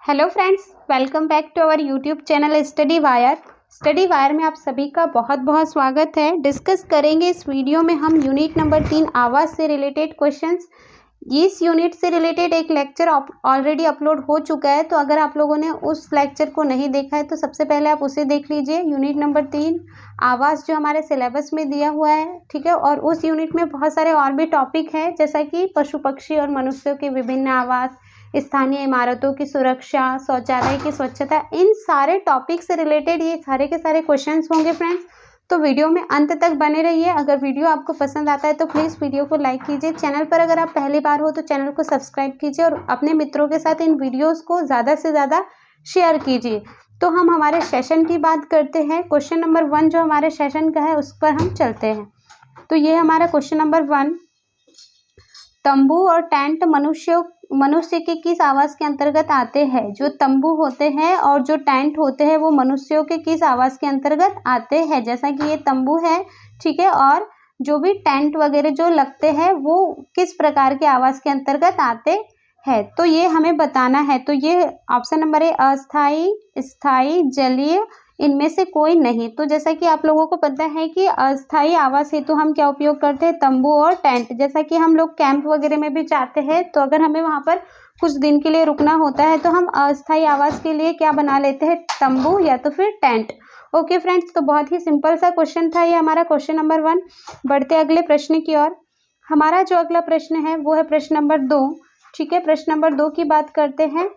Hello friends, welcome back to our YouTube channel Study Wire. Study Wire में आप सभी का बहुत बहुत स्वागत है। डिस्कस करेंगे इस वीडियो में हम यूनिट नंबर 3 आवाज़ से रिलेटेड क्वेश्चंस। इस यूनिट से रिलेटेड एक लेक्चर ऑलरेडी अपलोड हो चुका है, तो अगर आप लोगों ने उस लेक्चर को नहीं देखा है तो सबसे पहले आप उसे देख लीजिए। यूनिट नंबर 3 आवाज़ जो हमारे सिलेबस में दिया हुआ है, ठीक है। और उस यूनिट में बहुत सारे और भी टॉपिक हैं, जैसा कि पशु पक्षी और मनुष्यों के विभिन्न आवाज़, स्थानीय इमारतों की सुरक्षा, शौचालय की स्वच्छता, इन सारे टॉपिक से रिलेटेड ये सारे के सारे क्वेश्चंस होंगे फ्रेंड्स। तो वीडियो में अंत तक बने रहिए। अगर वीडियो आपको पसंद आता है तो प्लीज़ वीडियो को लाइक कीजिए। चैनल पर अगर आप पहली बार हो तो चैनल को सब्सक्राइब कीजिए और अपने मित्रों के साथ इन वीडियोस को ज़्यादा से ज़्यादा शेयर कीजिए। तो हम हमारे सेशन की बात करते हैं। क्वेश्चन नंबर 1 जो हमारे सेशन का है उस पर हम चलते हैं। तो ये हमारा क्वेश्चन नंबर 1, तंबू और टेंट मनुष्य के किस आवास के अंतर्गत आते हैं? जो तंबू होते हैं और जो टेंट होते हैं वो मनुष्यों के किस आवास के अंतर्गत आते हैं? जैसा कि ये तंबू है, ठीक है, और जो भी टेंट वगैरह जो लगते हैं वो किस प्रकार के आवास के अंतर्गत आते हैं, तो ये हमें बताना है। तो ये ऑप्शन नंबर है अस्थाई, स्थाई, जलीय, इनमें से कोई नहीं। तो जैसा कि आप लोगों को पता है कि अस्थाई आवास हेतु हम क्या उपयोग करते हैं? तंबू और टेंट। जैसा कि हम लोग कैंप वगैरह में भी जाते हैं, तो अगर हमें वहाँ पर कुछ दिन के लिए रुकना होता है तो हम अस्थाई आवास के लिए क्या बना लेते हैं? तंबू या तो फिर टेंट। ओके फ्रेंड्स, तो बहुत ही सिंपल सा क्वेश्चन था ये हमारा क्वेश्चन नंबर 1। बढ़ते अगले प्रश्न की ओर। हमारा जो अगला प्रश्न है वो है प्रश्न नंबर 2, ठीक है। प्रश्न नंबर 2 की बात करते हैं।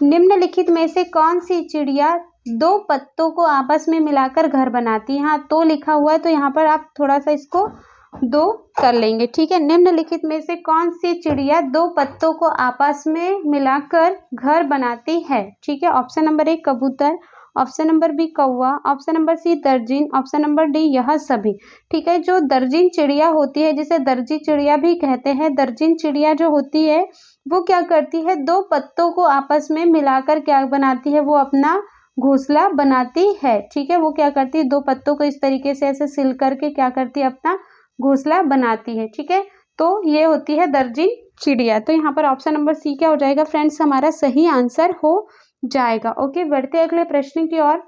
निम्नलिखित में से कौन सी चिड़िया दो पत्तों को आपस में मिलाकर घर बनाती है? यहाँ तो लिखा हुआ है, तो यहाँ पर आप थोड़ा सा इसको दो कर लेंगे, ठीक है। निम्नलिखित में से कौन सी चिड़िया दो पत्तों को आपस में मिलाकर घर बनाती है? ठीक है। ऑप्शन नंबर 1 कबूतर, ऑप्शन नंबर बी कौवा, ऑप्शन नंबर सी दर्जिन, ऑप्शन नंबर डी यह सभी। ठीक है। जो दर्जिन चिड़िया होती है, जिसे दर्जी चिड़िया भी कहते हैं, दर्जिन चिड़िया जो होती है वो क्या करती है? दो पत्तों को आपस में मिलाकर क्या बनाती है? वो अपना घोंसला बनाती है, ठीक है। वो क्या करती है? दो पत्तों को इस तरीके से ऐसे सिल करके क्या करती है? अपना घोंसला बनाती है, ठीक है। तो ये होती है दर्जिन चिड़िया। तो यहाँ पर ऑप्शन नंबर सी क्या हो जाएगा फ्रेंड्स? हमारा सही आंसर हो जाएगा। ओके, बढ़ते अगले प्रश्न की ओर।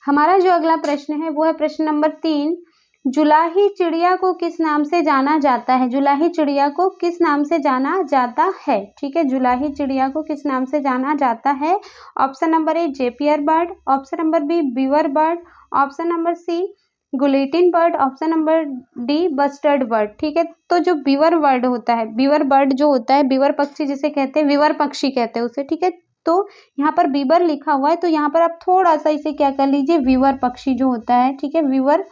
हमारा जो अगला प्रश्न है वो है प्रश्न नंबर 3। जुलाही चिड़िया को किस नाम से जाना जाता है? जुलाही चिड़िया को किस नाम से जाना जाता है? ठीक है, जुलाही चिड़िया को किस नाम से जाना जाता है? ऑप्शन नंबर ए जेपियर bird, option number B beaver bird, option number C guillotine bird, option number D bustard bird. ठीक है। तो जो बीवर बर्ड होता है, बीवर बर्ड जो होता है, बीवर पक्षी जिसे कहते हैं, बीवर पक्षी कहते हैं उसे, ठीक है। तो यहाँ पर बीबर लिखा हुआ है, तो यहाँ पर आप थोड़ा सा इसे क्या कर लीजिए? वीवर पक्षी जो होता है, ठीक है, वीवर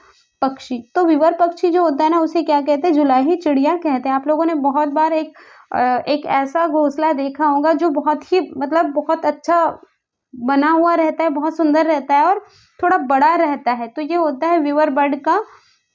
पक्षी। तो वीवर पक्षी जो होता है ना, उसे क्या कहते हैं? जुलाही चिड़िया कहते हैं। आप लोगों ने बहुत बार एक ऐसा घोंसला देखा होगा जो बहुत ही मतलब बहुत अच्छा बना हुआ रहता है, बहुत सुंदर रहता है और थोड़ा बड़ा रहता है। तो ये होता है वीवर बर्ड का,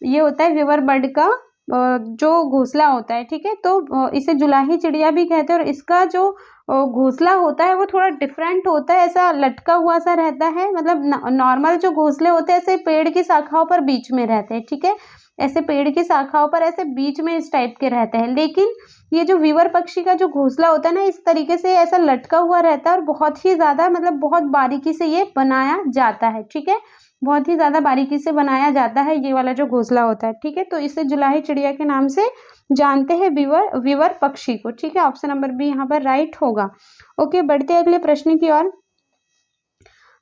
ये होता है वीवर बर्ड का जो घोंसला होता है, ठीक है। तो इसे जुलाही चिड़िया भी कहते हैं और इसका जो घोंसला होता है वो थोड़ा डिफरेंट होता है, ऐसा लटका हुआ सा रहता है। मतलब नॉर्मल जो घोंसले होते हैं ऐसे पेड़ की शाखाओं पर बीच में रहते हैं, ठीक है, ऐसे पेड़ की शाखाओं पर ऐसे बीच में इस टाइप के रहते हैं। लेकिन ये जो वीवर पक्षी का जो घोंसला होता है ना, इस तरीके से ऐसा लटका हुआ रहता है और बहुत ही ज्यादा मतलब बहुत बारीकी से ये बनाया जाता है, ठीक है, बहुत ही ज्यादा बारीकी से बनाया जाता है ये वाला जो घोंसला होता है, ठीक है। तो इसे जुलाही चिड़िया के नाम से जानते हैं, वीवर पक्षी को, ठीक है। ऑप्शन नंबर बी यहाँ पर राइट होगा। ओके, बढ़ते अगले प्रश्न की ओर।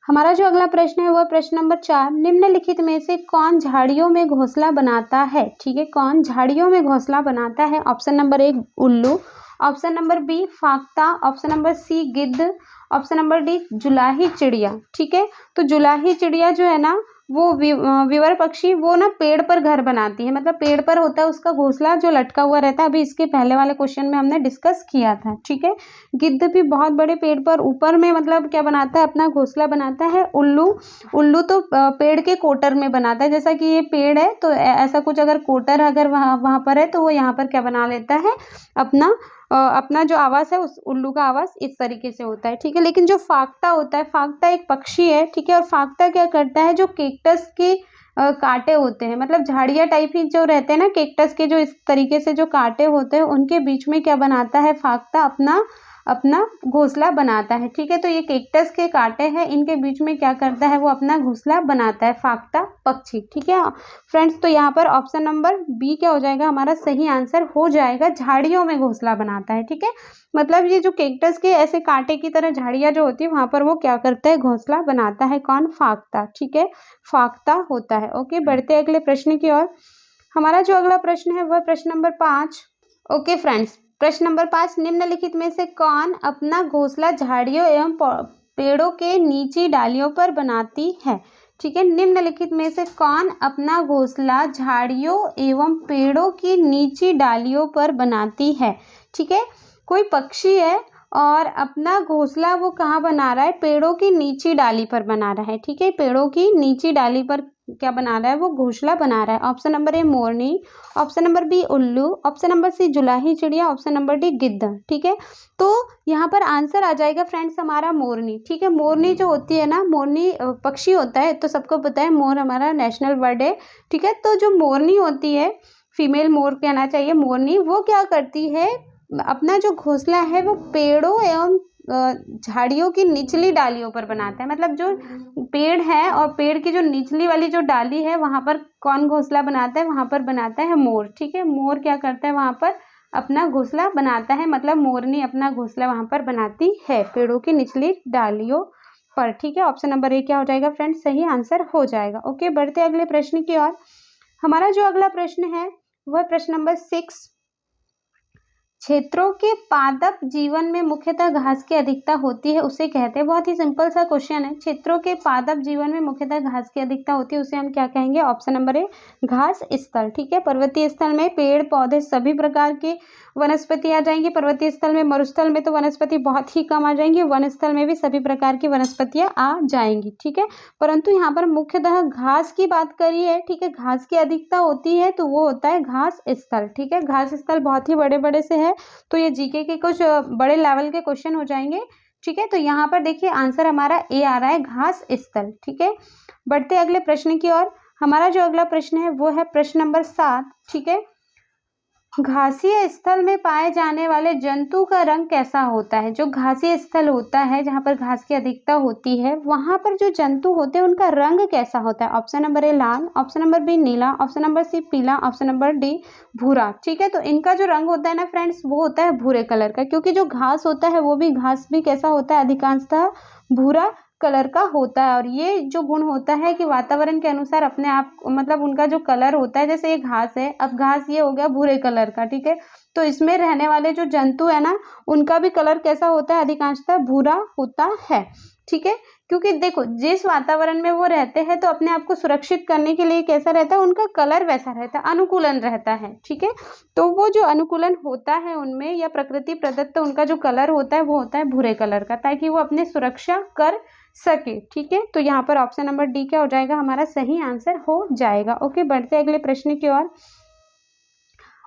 हमारा जो अगला प्रश्न है वह प्रश्न नंबर 4। निम्नलिखित में से कौन झाड़ियों में घोंसला बनाता है? ठीक है, कौन झाड़ियों में घोंसला बनाता है? ऑप्शन नंबर 1 उल्लू, ऑप्शन नंबर बी फाख्ता, ऑप्शन नंबर सी गिद्ध, ऑप्शन नंबर डी जुलाही चिड़िया। ठीक है। तो जुलाही चिड़िया जो है ना, वो वीवर पक्षी वो ना पेड़ पर घर बनाती है, मतलब पेड़ पर होता है उसका घोंसला जो लटका हुआ रहता है। अभी इसके पहले वाले क्वेश्चन में हमने डिस्कस किया था, ठीक है। गिद्ध भी बहुत बड़े पेड़ पर ऊपर में मतलब क्या बनाता है? अपना घोंसला बनाता है। उल्लू तो पेड़ के कोटर में बनाता है। जैसा कि ये पेड़ है तो ऐसा कुछ अगर कोटर अगर वहाँ पर है तो वो यहाँ पर क्या बना लेता है? अपना जो आवास है उस उल्लू का आवास इस तरीके से होता है, ठीक है। लेकिन जो फाख्ता होता है, फाख्ता एक पक्षी है, ठीक है, और फाख्ता क्या करता है? जो केक्टस के कांटे होते हैं, मतलब झाड़ियाँ टाइप ही जो रहते हैं ना केक्टस के, जो इस तरीके से जो कांटे होते हैं उनके बीच में क्या बनाता है फाख्ता? अपना अपना घोंसला बनाता है। ठीक है, तो ये कैक्टस के कांटे हैं, इनके बीच में क्या करता है, वो अपना घोंसला बनाता है फाख्ता पक्षी। ठीक है फ्रेंड्स, तो यहाँ पर ऑप्शन नंबर बी क्या हो जाएगा, हमारा सही आंसर हो जाएगा, झाड़ियों में घोंसला बनाता है। ठीक है, मतलब ये जो कैक्टस के ऐसे कांटे की तरह झाड़ियाँ जो होती है वहां पर वो क्या करता है, घोंसला बनाता है। कौन, फाख्ता। ठीक है, फाख्ता होता है। ओके, बढ़ते अगले प्रश्न की ओर। हमारा जो अगला प्रश्न है वह प्रश्न नंबर 5। ओके फ्रेंड्स, प्रश्न नंबर 5, निम्नलिखित में से कौन अपना घोंसला झाड़ियों एवं पेड़ों के नीची डालियों पर बनाती है। ठीक है, निम्नलिखित में से कौन अपना घोंसला झाड़ियों एवं पेड़ों की नीची डालियों पर बनाती है। ठीक है, कोई पक्षी है और अपना घोंसला वो कहाँ बना रहा है, पेड़ों की नीची डाली पर बना रहा है। ठीक है, पेड़ों की नीची डाली पर क्या बना रहा है, वो घोंसला बना रहा है। ऑप्शन नंबर ए मोरनी, ऑप्शन नंबर बी उल्लू, ऑप्शन नंबर सी जुलाही चिड़िया, ऑप्शन नंबर डी गिद्ध। ठीक है, तो यहाँ पर आंसर आ जाएगा फ्रेंड्स हमारा मोरनी। ठीक है, मोरनी जो होती है ना, मोरनी पक्षी होता है, तो सबको पता है मोर हमारा नेशनल बर्ड है। ठीक है, तो जो मोरनी होती है, फीमेल मोर कहना चाहिए मोरनी, वो क्या करती है, अपना जो घोंसला है वो पेड़ों एवं झाड़ियों की निचली डालियों पर बनाता है। मतलब जो पेड़ है और पेड़ की जो निचली वाली जो डाली है वहां पर कौन घोंसला बनाता है, वहां पर बनाता है मोर। ठीक है, मोर क्या करता है, वहां पर अपना घोंसला बनाता है, मतलब मोरनी अपना घोंसला वहां पर बनाती है पेड़ों की निचली डालियों पर। ठीक है, ऑप्शन नंबर ए क्या हो जाएगा फ्रेंड्स, सही आंसर हो जाएगा। ओके, बढ़ते अगले प्रश्न की ओर। हमारा जो अगला प्रश्न है वह प्रश्न नंबर 6। क्षेत्रों के पादप जीवन में मुख्यतः घास की अधिकता होती है उसे कहते हैं, बहुत ही सिंपल सा क्वेश्चन है। क्षेत्रों के पादप जीवन में मुख्यतः घास की अधिकता होती है उसे हम क्या कहेंगे, ऑप्शन नंबर ए घास स्थल। ठीक है, पर्वतीय स्थल में पेड़ पौधे सभी प्रकार के वनस्पति आ जाएंगी, पर्वतीय स्थल में, मरुस्थल में तो वनस्पति बहुत ही कम आ जाएंगी, वन स्थल में भी सभी प्रकार की वनस्पतियां आ जाएंगी। ठीक है, परंतु यहाँ पर मुख्यतः घास की बात करी है। ठीक है, घास की अधिकता होती है तो वो होता है घास स्थल। ठीक है, घास स्थल बहुत ही बड़े बड़े से है, तो ये जीके के कुछ बड़े लेवल के क्वेश्चन हो जाएंगे। ठीक है, तो यहाँ पर देखिए आंसर हमारा ए आ रहा है, घास स्थल। ठीक है, बढ़ते अगले प्रश्न की ओर। हमारा जो अगला प्रश्न है वो है प्रश्न नंबर 7। ठीक है, घासीय स्थल में पाए जाने वाले जंतु का रंग कैसा होता है। जो घासीय स्थल होता है जहाँ पर घास की अधिकता होती है वहां पर जो जंतु होते हैं उनका रंग कैसा होता है। ऑप्शन नंबर ए लाल, ऑप्शन नंबर बी नीला, ऑप्शन नंबर सी पीला, ऑप्शन नंबर डी भूरा। ठीक है, तो इनका जो रंग होता है ना फ्रेंड्स, वो होता है भूरे कलर का, क्योंकि जो घास होता है वो भी घास भी कैसा होता है, अधिकांशतः भूरा कलर का होता है। और ये जो गुण होता है कि वातावरण के अनुसार अपने आप, मतलब उनका जो कलर होता है, जैसे ये घास है, अब घास ये हो गया भूरे कलर का। ठीक है, तो इसमें रहने वाले जो जंतु है ना उनका भी कलर कैसा होता है, अधिकांशतः भूरा होता है। ठीक है, क्योंकि देखो जिस वातावरण में वो रहते हैं तो अपने आप को सुरक्षित करने के लिए कैसा रहता है, उनका कलर वैसा रहता है, अनुकूलन रहता है। ठीक है, तो वो जो अनुकूलन होता है उनमें, या प्रकृति प्रदत्त उनका जो कलर होता है वो होता है भूरे कलर का, ताकि वो अपनी सुरक्षा कर सके। ठीक है, तो यहाँ पर ऑप्शन नंबर डी क्या हो जाएगा, हमारा सही आंसर हो जाएगा। ओके, बढ़ते अगले प्रश्न की ओर।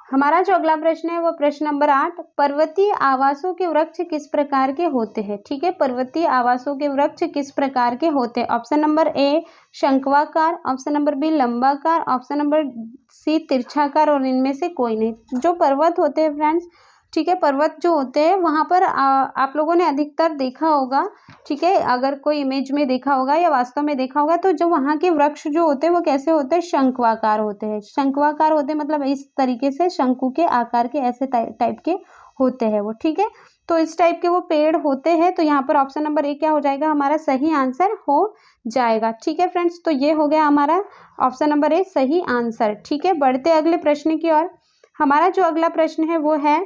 हमारा जो अगला प्रश्न है वो प्रश्न नंबर 8। पर्वतीय आवासों के वृक्ष किस प्रकार के होते हैं। ठीक है, पर्वतीय आवासों के वृक्ष किस प्रकार के होते हैं। ऑप्शन नंबर ए शंक्वाकार, ऑप्शन नंबर बी लंबाकार, ऑप्शन नंबर सी तिरछाकार, और इनमें से कोई नहीं। जो पर्वत होते हैं फ्रेंड्स, ठीक है, पर्वत जो होते हैं वहां पर आप लोगों ने अधिकतर देखा होगा। ठीक है, अगर कोई इमेज में देखा होगा या वास्तव में देखा होगा, तो जो वहाँ के वृक्ष जो होते हैं वो कैसे होते हैं, शंक्वाकार होते हैं। शंक्वाकार होते हैं मतलब इस तरीके से शंकु के आकार के ऐसे टाइप के होते हैं वो। ठीक है, तो इस टाइप के वो पेड़ होते हैं, तो यहाँ पर ऑप्शन नंबर ए क्या हो जाएगा, हमारा सही आंसर हो जाएगा। ठीक है फ्रेंड्स, तो ये हो गया हमारा ऑप्शन नंबर ए सही आंसर। ठीक है, बढ़ते अगले प्रश्न की ओर। हमारा जो अगला प्रश्न है वो है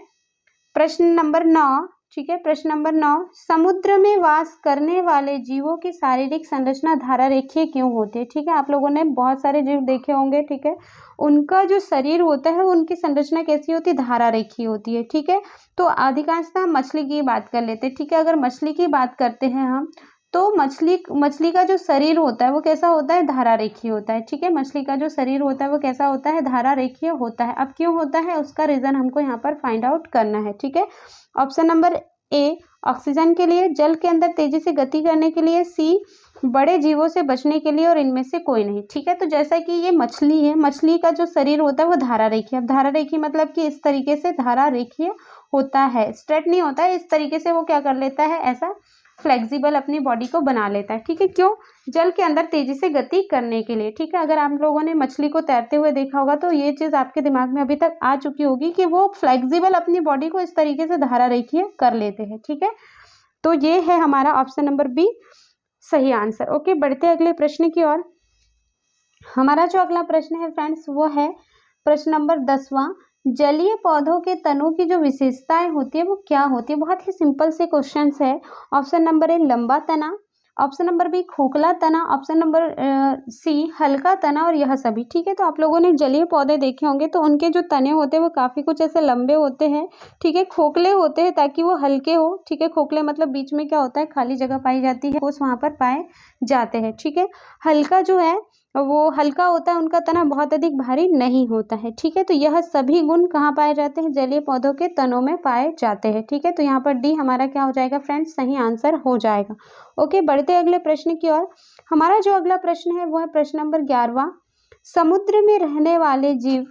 प्रश्न नंबर 9। ठीक है, प्रश्न नंबर 9, समुद्र में वास करने वाले जीवों की शारीरिक संरचना धारा रेखीय क्यों होती है। ठीक है, आप लोगों ने बहुत सारे जीव देखे होंगे। ठीक है, उनका जो शरीर होता है उनकी संरचना कैसी होती है, धारा रेखीय होती है। ठीक है, तो अधिकांशतः मछली की बात कर लेते हैं। ठीक है, अगर मछली की बात करते हैं हम, तो मछली का जो शरीर होता है वो कैसा होता है, धारा रेखीय होता है। ठीक है, मछली का जो शरीर होता है वो कैसा होता है, धारा रेखीय होता है। अब क्यों होता है उसका रीजन हमको यहाँ पर फाइंड आउट करना है। ठीक है, ऑप्शन नंबर ए ऑक्सीजन के लिए, जल के अंदर तेजी से गति करने के लिए, सी बड़े जीवों से बचने के लिए, और इनमें से कोई नहीं। ठीक है, तो जैसा कि ये मछली है, मछली का जो शरीर होता है वो धारा रेखीय। अब धारा रेखीय मतलब कि इस तरीके से धारा रेखीय होता है, स्ट्रेट नहीं होता है। इस तरीके से वो क्या कर लेता है, ऐसा फ्लेक्सिबल अपनी बॉडी को बना लेता है। ठीक है, क्यों? जल के अंदर तेजी से गति करने के लिए। ठीक है, अगर आप लोगों ने मछली को तैरते हुए देखा होगा तो ये चीज आपके दिमाग में अभी तक आ चुकी होगी कि वो फ्लेक्सिबल अपनी बॉडी को इस तरीके से धारा रेखीय कर लेते हैं। ठीक है, तो ये है हमारा ऑप्शन नंबर बी सही आंसर। ओके, बढ़ते अगले प्रश्न की ओर। हमारा जो अगला प्रश्न है फ्रेंड्स वो है प्रश्न नंबर 10वां। जलीय पौधों के तनों की जो विशेषताएं होती है वो क्या होती है? बहुत ही सिंपल से क्वेश्चंस है। ऑप्शन नंबर ए लंबा तना, ऑप्शन नंबर बी खोखला तना, ऑप्शन नंबर सी हल्का तना और यह सभी। ठीक है, तो आप लोगों ने जलीय पौधे देखे होंगे तो उनके जो तने होते हैं वो काफी कुछ ऐसे लंबे होते हैं। ठीक है, खोखले होते हैं ताकि वो हल्के हो। ठीक है, खोखले मतलब बीच में क्या होता है, खाली जगह पाई जाती है, ठोस वहां पर पाए जाते हैं। ठीक है, हल्का जो है वो हल्का होता है, उनका तना बहुत अधिक भारी नहीं होता है। ठीक है, तो यह सभी गुण कहाँ पाए जाते हैं? जलीय पौधों के तनों में पाए जाते हैं। ठीक है, तो यहाँ पर डी हमारा क्या हो जाएगा फ्रेंड्स? सही आंसर हो जाएगा। ओके, बढ़ते अगले प्रश्न की ओर। हमारा जो अगला प्रश्न है वो है प्रश्न नंबर 11वां। समुद्र में रहने वाले जीव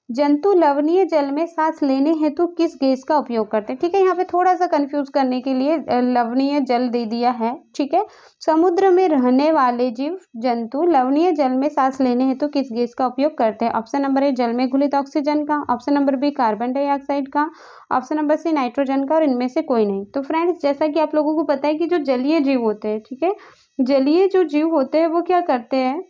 जंतु लवणीय जल में सांस लेने हेतु किस गैस का उपयोग करते हैं? ठीक है, यहाँ पे थोड़ा सा कंफ्यूज करने के लिए लवणीय जल दे दिया है। ठीक है, समुद्र में रहने वाले जीव जंतु लवणीय जल में सांस लेने हेतु किस गैस का उपयोग करते हैं? ऑप्शन नंबर ए जल में घुलित ऑक्सीजन का, option number B carbon dioxide का, ऑप्शन नंबर सी नाइट्रोजन का और इनमें से कोई नहीं। तो फ्रेंड्स, जैसा कि आप लोगों को पता है कि जो जलीय जीव होते हैं, ठीक है, जलीय जो जीव होते हैं वो क्या करते हैं,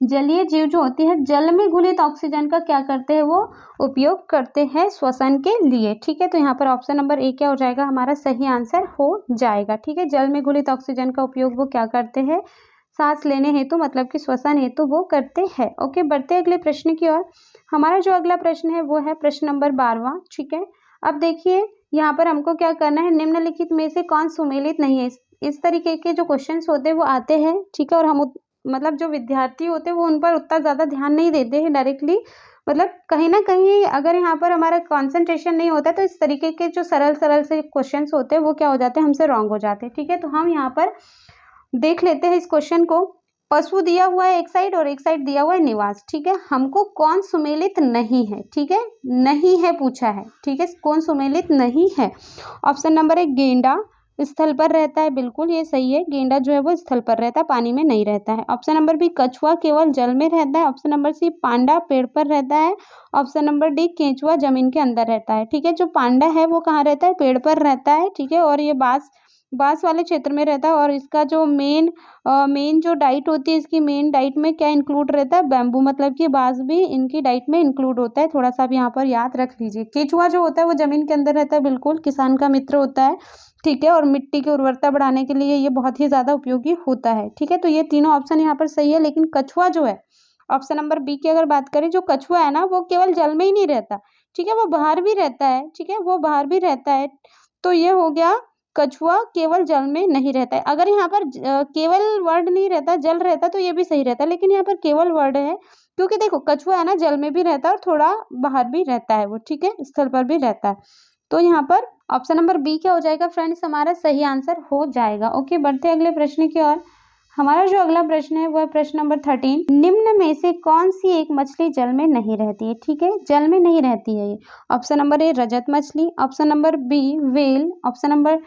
जलीय जीव जो होती है जल में घुलित ऑक्सीजन का क्या करते हैं, वो उपयोग करते हैं श्वसन के लिए। ठीक है, तो यहाँ पर ऑप्शन नंबर ए क्या हो जाएगा, हमारा सही आंसर हो जाएगा। ठीक है, जल में घुलित ऑक्सीजन का उपयोग वो क्या करते हैं, सांस लेने हेतु मतलब कि श्वसन हेतु वो करते हैं। ओके, बढ़ते अगले प्रश्न की ओर। हमारा जो अगला प्रश्न है वो है प्रश्न नंबर 12वां। ठीक है, अब देखिए यहाँ पर हमको क्या करना है, निम्नलिखित में से कौन सुमेलित नहीं है। इस तरीके के जो क्वेश्चंस होते हैं वो आते हैं। ठीक है, और हम मतलब जो विद्यार्थी होते हैं वो उन पर उतना ज़्यादा ध्यान नहीं देते हैं डायरेक्टली, मतलब कहीं ना कहीं अगर यहाँ पर हमारा कंसंट्रेशन नहीं होता है तो इस तरीके के जो सरल सरल से क्वेश्चंस होते हैं वो क्या हो जाते हैं, हमसे रॉन्ग हो जाते हैं। ठीक है, तो हम यहाँ पर देख लेते हैं इस क्वेश्चन को। पशु दिया हुआ है एक साइड और एक साइड दिया हुआ है निवास। ठीक है, हमको कौन सुमेलित नहीं है, ठीक है, नहीं है पूछा है। ठीक है, कौन सुमेलित नहीं है? ऑप्शन नंबर एक गेंडा स्थल पर रहता है, बिल्कुल ये सही है, गेंडा जो है वो स्थल पर रहता है, पानी में नहीं रहता है। ऑप्शन नंबर बी कछुआ केवल जल में रहता है, ऑप्शन नंबर सी पांडा पेड़ पर रहता है, ऑप्शन नंबर डी केंचुआ जमीन के अंदर रहता है। ठीक है, जो पांडा है वो कहाँ रहता है, पेड़ पर रहता है। ठीक है, और ये बांस वाले क्षेत्र में रहता है और इसका जो मेन जो डाइट होती है, इसकी मेन डाइट में क्या इंक्लूड रहता है, बैम्बू, मतलब कि बांस भी इनकी डाइट में इंक्लूड होता है। थोड़ा सा भी यहाँ पर याद रख लीजिए। केंचुआ जो होता है वो जमीन के अंदर रहता है, बिल्कुल किसान का मित्र होता है। ठीक है, और मिट्टी की उर्वरता बढ़ाने के लिए ये बहुत ही ज्यादा उपयोगी होता है। ठीक है, तो ये तीनों ऑप्शन यहाँ पर सही है, लेकिन कछुआ जो है ऑप्शन नंबर बी की अगर बात करें, जो कछुआ है ना वो केवल जल में ही नहीं रहता। ठीक है, वो बाहर भी रहता है। ठीक है, वो बाहर भी रहता है। तो ये हो गया कछुआ केवल जल में नहीं रहता है। अगर यहाँ पर केवल वर्ड नहीं रहता, जल रहता तो ये भी सही रहता, लेकिन यहाँ पर केवल वर्ड है क्योंकि देखो कछुआ है ना जल में भी रहता है और थोड़ा बाहर भी रहता है वो। ठीक है, स्थल पर भी रहता है। तो यहाँ पर ऑप्शन नंबर बी क्या हो जाएगा फ्रेंड्स, हमारा सही आंसर हो जाएगा। ओके, बढ़ते अगले प्रश्न की ओर। हमारा जो अगला प्रश्न है वो है प्रश्न नंबर 13। निम्न में से कौन सी एक मछली जल में नहीं रहती है? ठीक है, जल में नहीं रहती है ये। ऑप्शन नंबर ए रजत मछली, option number B whale, option number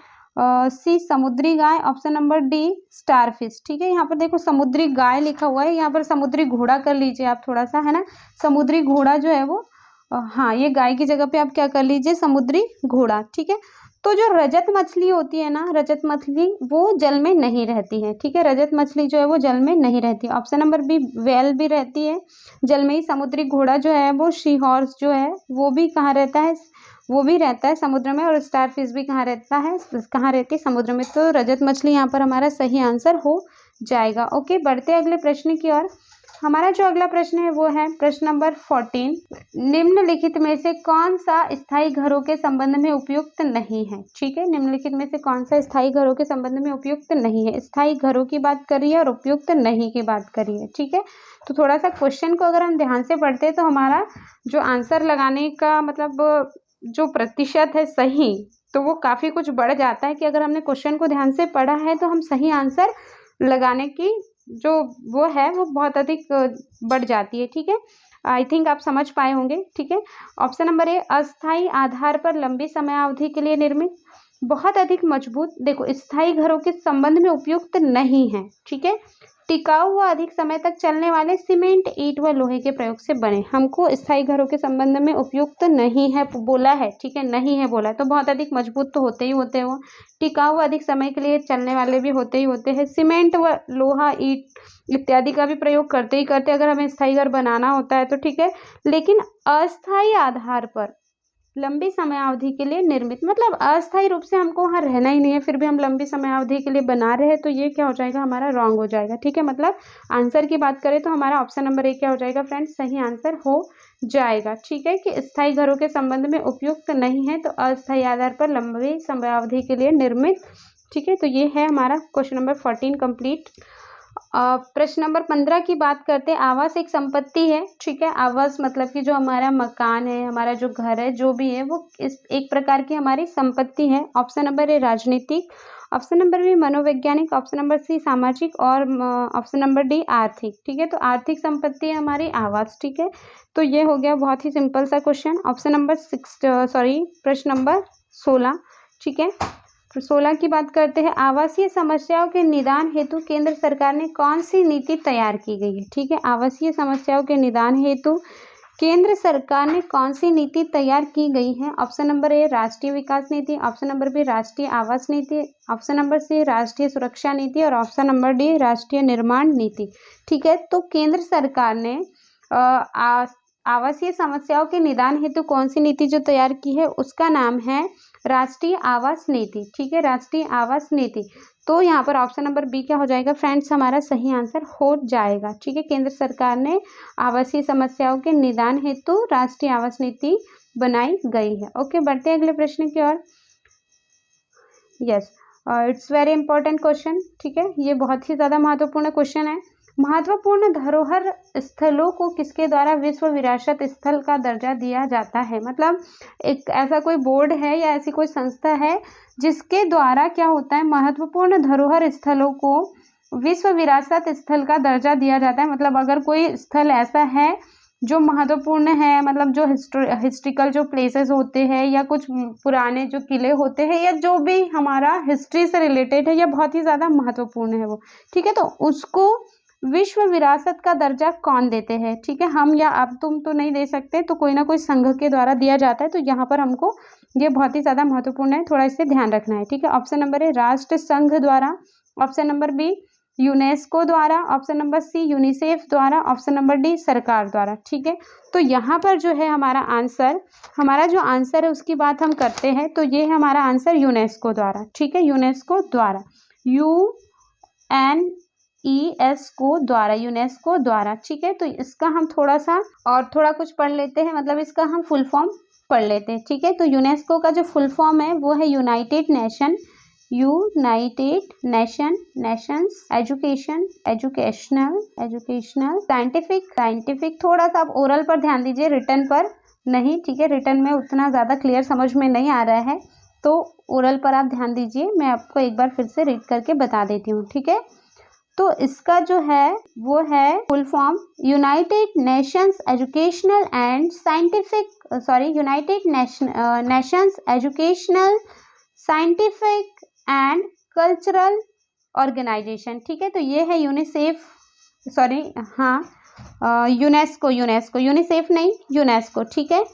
C समुद्री गाय, ऑप्शन नंबर डी स्टारफिश। ठीक है, यहाँ पर देखो समुद्री गाय लिखा हुआ है, यहाँ पर समुद्री घोड़ा कर लीजिए आप थोड़ा सा, है ना, समुद्री घोड़ा जो है वो हाँ, ये गाय की जगह पे आप क्या कर लीजिए, समुद्री घोड़ा। ठीक है, तो जो रजत मछली होती है ना, रजत मछली वो जल में नहीं रहती है। ठीक है, रजत मछली जो है वो जल में नहीं रहती। ऑप्शन नंबर बी व्हेल भी रहती है जल में ही। समुद्री घोड़ा जो है वो सी हॉर्स जो है वो भी कहाँ रहता है, वो भी रहता है समुद्र में। और स्टार फिश भी कहाँ रहता है, कहाँ रहती है, समुद्र में। तो रजत मछली यहाँ पर हमारा सही आंसर हो जाएगा। ओके, बढ़ते अगले प्रश्न की ओर। हमारा जो अगला प्रश्न है वो है प्रश्न नंबर 14। निम्नलिखित में से कौन सा स्थायी घरों के संबंध में उपयुक्त नहीं है? ठीक है, निम्नलिखित में से कौन सा स्थायी घरों के संबंध में उपयुक्त नहीं है? स्थायी घरों की बात करिए और उपयुक्त नहीं की बात करिए। ठीक है, तो थोड़ा सा क्वेश्चन को अगर हम ध्यान से पढ़ते हैं तो हमारा जो आंसर लगाने का मतलब जो प्रतिशत है सही, तो वो काफी कुछ बढ़ जाता है कि अगर हमने क्वेश्चन को ध्यान से पढ़ा है तो हम सही आंसर लगाने की जो वो है वो बहुत अधिक बढ़ जाती है। ठीक है, आई थिंक आप समझ पाए होंगे, ठीक है। ऑप्शन नंबर ए, अस्थायी आधार पर लंबी समयावधि के लिए निर्मित। बहुत अधिक मजबूत, देखो स्थायी घरों के संबंध में उपयुक्त नहीं है, ठीक है। टिकाऊ व अधिक समय तक चलने वाले सीमेंट, ईंट व लोहे के प्रयोग से बने। हमको स्थायी घरों के संबंध में उपयुक्त नहीं है बोला है, ठीक है, नहीं है बोला है, तो बहुत अधिक मजबूत तो होते ही होते हैं वो। टिकाऊ व अधिक समय के लिए चलने वाले भी होते ही होते हैं। सीमेंट व लोहा, ईंट इत्यादि का भी प्रयोग करते ही करते अगर हमें स्थायी घर बनाना होता है तो ठीक है। लेकिन अस्थायी आधार पर लंबी समयावधि के लिए निर्मित, मतलब अस्थायी रूप से हमको वहाँ रहना ही नहीं है, फिर भी हम लंबी समयावधि के लिए बना रहे हैं, तो ये क्या हो जाएगा, हमारा रॉन्ग हो जाएगा, ठीक है। मतलब आंसर की बात करें तो हमारा ऑप्शन नंबर ए क्या हो जाएगा फ्रेंड्स, सही आंसर हो जाएगा, ठीक है, कि स्थायी घरों के संबंध में उपयुक्त नहीं है, तो अस्थायी आधार पर लंबी समयावधि के लिए निर्मित, ठीक है। तो ये है हमारा क्वेश्चन नंबर 14 कंप्लीट। प्रश्न नंबर 15 की बात करते हैं। आवास एक संपत्ति है, ठीक है। आवास मतलब कि जो हमारा मकान है, हमारा जो घर है, जो भी है वो इस एक प्रकार की हमारी संपत्ति है। ऑप्शन नंबर ए राजनीतिक, ऑप्शन नंबर बी मनोवैज्ञानिक, ऑप्शन नंबर सी सामाजिक और ऑप्शन नंबर डी आर्थिक, ठीक है। तो आर्थिक संपत्ति है हमारी आवास, ठीक है। तो ये हो गया बहुत ही सिंपल सा क्वेश्चन। ऑप्शन नंबर प्रश्न नंबर 16, ठीक है। 16 की बात करते हैं। आवासीय समस्याओं के निदान हेतु केंद्र सरकार ने कौन सी नीति तैयार की गई है, ठीक है। आवासीय समस्याओं के निदान हेतु केंद्र सरकार ने कौन सी नीति तैयार की गई है। ऑप्शन नंबर ए राष्ट्रीय विकास नीति, ऑप्शन नंबर बी राष्ट्रीय आवास नीति, ऑप्शन नंबर सी राष्ट्रीय सुरक्षा नीति और ऑप्शन नंबर डी राष्ट्रीय निर्माण नीति, ठीक है। तो केंद्र सरकार ने आवासीय समस्याओं के निदान हेतु कौन सी नीति जो तैयार की है उसका नाम है राष्ट्रीय आवास नीति, ठीक है, राष्ट्रीय आवास नीति। तो यहाँ पर ऑप्शन नंबर बी क्या हो जाएगा फ्रेंड्स, हमारा सही आंसर हो जाएगा, ठीक है। केंद्र सरकार ने आवासीय समस्याओं के निदान हेतु राष्ट्रीय आवास नीति बनाई गई है। ओके, बढ़ते हैं अगले प्रश्न की ओर। Yes, it's very important question, ठीक है। ये बहुत ही ज़्यादा महत्वपूर्ण क्वेश्चन है। महत्वपूर्ण धरोहर स्थलों को किसके द्वारा विश्व विरासत स्थल का दर्जा दिया जाता है। मतलब एक ऐसा कोई बोर्ड है या ऐसी कोई संस्था है जिसके द्वारा क्या होता है, महत्वपूर्ण धरोहर स्थलों को विश्व विरासत स्थल का दर्जा दिया जाता है। मतलब अगर कोई स्थल ऐसा है जो महत्वपूर्ण है, मतलब जो हिस्ट्रिकल जो प्लेसेस होते हैं या कुछ पुराने जो किले होते हैं या जो भी हमारा हिस्ट्री से रिलेटेड है या बहुत ही ज़्यादा महत्वपूर्ण है वो, ठीक है, तो उसको विश्व विरासत का दर्जा कौन देते हैं, ठीक है। हम या आप तुम तो नहीं दे सकते, तो कोई ना कोई संघ के द्वारा दिया जाता है। तो यहाँ पर हमको ये बहुत ही ज़्यादा महत्वपूर्ण है, थोड़ा इसे ध्यान रखना है, ठीक है। ऑप्शन नंबर ए राष्ट्र संघ द्वारा, ऑप्शन नंबर बी यूनेस्को द्वारा, ऑप्शन नंबर सी यूनिसेफ द्वारा, ऑप्शन नंबर डी सरकार द्वारा, ठीक है। तो यहाँ पर जो है हमारा आंसर, हमारा जो आंसर है उसकी बात हम करते हैं, तो ये है हमारा आंसर यूनेस्को द्वारा, ठीक है, यूनेस्को द्वारा, यूनेस्को द्वारा, ठीक है। तो इसका हम थोड़ा सा और थोड़ा कुछ पढ़ लेते हैं, मतलब इसका हम फुल फॉर्म पढ़ लेते हैं, ठीक है। तो यूनेस्को का जो फुल फॉर्म है वो है यूनाइटेड नेशंस एजुकेशनल साइंटिफिक, थोड़ा सा आप ओरल पर ध्यान दीजिए, रिटन पर नहीं, ठीक है। रिटन में उतना ज़्यादा क्लियर समझ में नहीं आ रहा है, तो ओरल पर आप ध्यान दीजिए। मैं आपको एक बार फिर से रीड करके बता देती हूँ, ठीक है। तो इसका जो है वो है full form United Nations Educational Scientific and Cultural Organization, ठीक है। तो ये है यूनेस्को नहीं, यूनेस्को, ठीक है।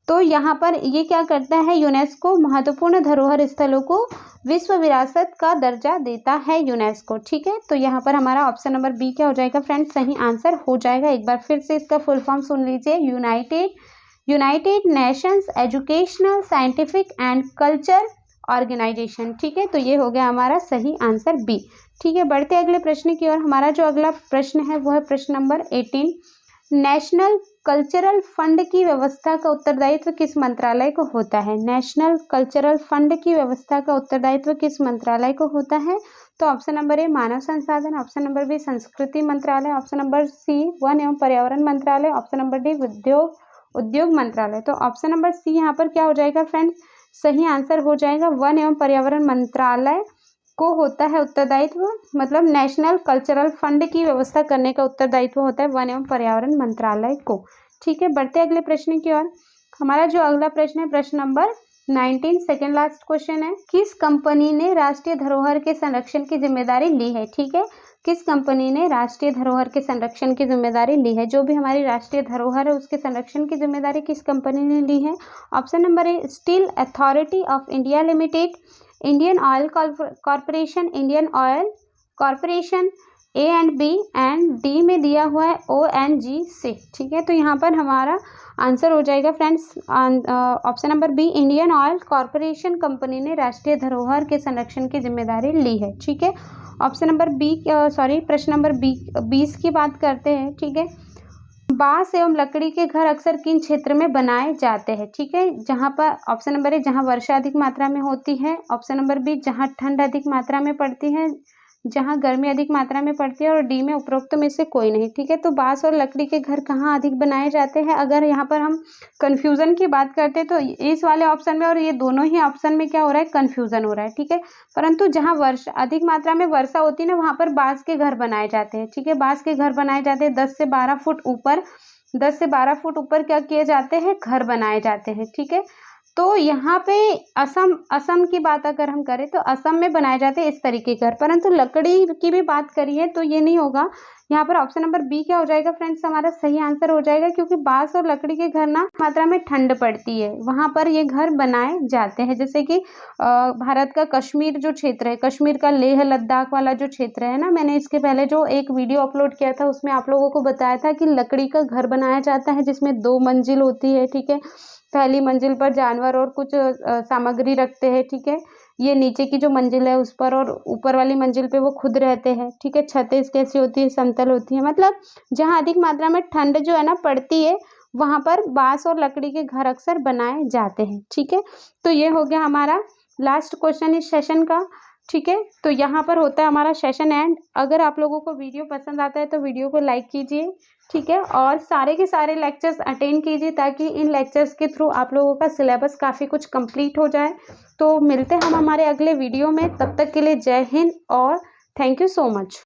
तो यहाँ पर ये क्या करता है, यूनेस्को महत्वपूर्ण धरोहर स्थलों को विश्व विरासत का दर्जा देता है, यूनेस्को, ठीक है। तो यहाँ पर हमारा ऑप्शन नंबर बी क्या हो जाएगा फ्रेंड्स, सही आंसर हो जाएगा। एक बार फिर से इसका फुल फॉर्म सुन लीजिए, United Nations Educational Scientific and Culture Organization, ठीक है। तो ये हो गया हमारा सही आंसर बी, ठीक है। बढ़ते अगले प्रश्न की ओर। हमारा जो अगला प्रश्न है वो है प्रश्न नंबर 18। नेशनल कल्चरल फंड की व्यवस्था का उत्तरदायित्व किस मंत्रालय को होता है। नेशनल कल्चरल फंड की व्यवस्था का उत्तरदायित्व किस मंत्रालय को होता है। तो ऑप्शन नंबर ए मानव संसाधन, ऑप्शन नंबर बी संस्कृति मंत्रालय, ऑप्शन नंबर सी वन एवं पर्यावरण मंत्रालय, ऑप्शन नंबर डी उद्योग मंत्रालय। तो ऑप्शन नंबर सी यहाँ पर क्या हो जाएगा फ्रेंड्स, सही आंसर हो जाएगा। वन एवं पर्यावरण मंत्रालय को होता है उत्तरदायित्व, मतलब नेशनल कल्चरल फंड की व्यवस्था करने का उत्तरदायित्व होता है वन एवं पर्यावरण मंत्रालय को, ठीक है, बढ़ते अगले प्रश्न की ओर। हमारा जो अगला प्रश्न है प्रश्न नंबर 19, सेकेंड लास्ट क्वेश्चन है, किस कंपनी ने राष्ट्रीय धरोहर के संरक्षण की जिम्मेदारी ली है। ठीक है, किस कंपनी ने राष्ट्रीय धरोहर के संरक्षण की जिम्मेदारी ली है। जो भी हमारी राष्ट्रीय धरोहर है उसके संरक्षण की जिम्मेदारी किस कंपनी ने ली है। Option number A, Steel Authority of India Limited, Indian Oil Corporation, Indian Oil Corporation, A and B, and D में दिया हुआ है ONGC। ठीक है, तो यहाँ पर हमारा आंसर हो जाएगा friends option number B, Indian Oil Corporation company ने राष्ट्रीय धरोहर के संरक्षण की जिम्मेदारी ली है। ठीक है, ऑप्शन नंबर बी प्रश्न नंबर 20 की बात करते हैं। ठीक है, बांस एवं लकड़ी के घर अक्सर किन क्षेत्र में बनाए जाते हैं। ठीक है, जहाँ पर ऑप्शन नंबर ए, जहाँ वर्षा अधिक मात्रा में होती है। ऑप्शन नंबर बी, जहाँ ठंड अधिक मात्रा में पड़ती है, जहाँ गर्मी अधिक मात्रा में पड़ती है, और डी में उपरोक्त में से कोई नहीं। ठीक है, तो बांस और लकड़ी के घर कहाँ अधिक बनाए जाते हैं। अगर यहाँ पर हम कन्फ्यूज़न की बात करते हैं तो इस वाले ऑप्शन में और ये दोनों ही ऑप्शन में क्या हो रहा है, कन्फ्यूज़न हो रहा है। ठीक है, परंतु जहाँ वर्षा अधिक मात्रा में वर्षा होती है ना, वहाँ पर बांस के घर बनाए जाते हैं। ठीक है, बांस के घर बनाए जाते हैं 10 से 12 फुट ऊपर, 10 से 12 फुट ऊपर क्या किए जाते हैं, घर बनाए जाते हैं। ठीक है, तो यहाँ पे असम की बात अगर हम करें तो असम में बनाए जाते हैं इस तरीके के घर, परंतु लकड़ी की भी बात करिए तो ये नहीं होगा। यहाँ पर ऑप्शन नंबर बी क्या हो जाएगा फ्रेंड्स, हमारा सही आंसर हो जाएगा, क्योंकि बांस और लकड़ी के घर ना मात्रा में ठंड पड़ती है, वहाँ पर ये घर बनाए जाते हैं। जैसे कि भारत का कश्मीर जो क्षेत्र है, कश्मीर का लेह लद्दाख वाला जो क्षेत्र है ना, मैंने इसके पहले जो एक वीडियो अपलोड किया था उसमें आप लोगों को बताया था कि लकड़ी का घर बनाया जाता है जिसमें 2 मंजिल होती है। ठीक है, पहली मंजिल पर जानवर और कुछ सामग्री रखते हैं। ठीक है, ये नीचे की जो मंजिल है उस पर, और ऊपर वाली मंजिल पे वो खुद रहते हैं। ठीक है, छतें कैसी होती है, समतल होती है। मतलब जहाँ अधिक मात्रा में ठंड जो है ना पड़ती है, वहाँ पर बांस और लकड़ी के घर अक्सर बनाए जाते हैं। ठीक है, तो ये हो गया हमारा लास्ट क्वेश्चन इस सेशन का। ठीक है, तो यहाँ पर होता है हमारा सेशन एंड। अगर आप लोगों को वीडियो पसंद आता है तो वीडियो को लाइक कीजिए। ठीक है, और सारे के सारे लेक्चर्स अटेंड कीजिए ताकि इन लेक्चर्स के थ्रू आप लोगों का सिलेबस काफ़ी कुछ कंप्लीट हो जाए। तो मिलते हैं हम हमारे अगले वीडियो में, तब तक के लिए जय हिंद और थैंक यू सो मच।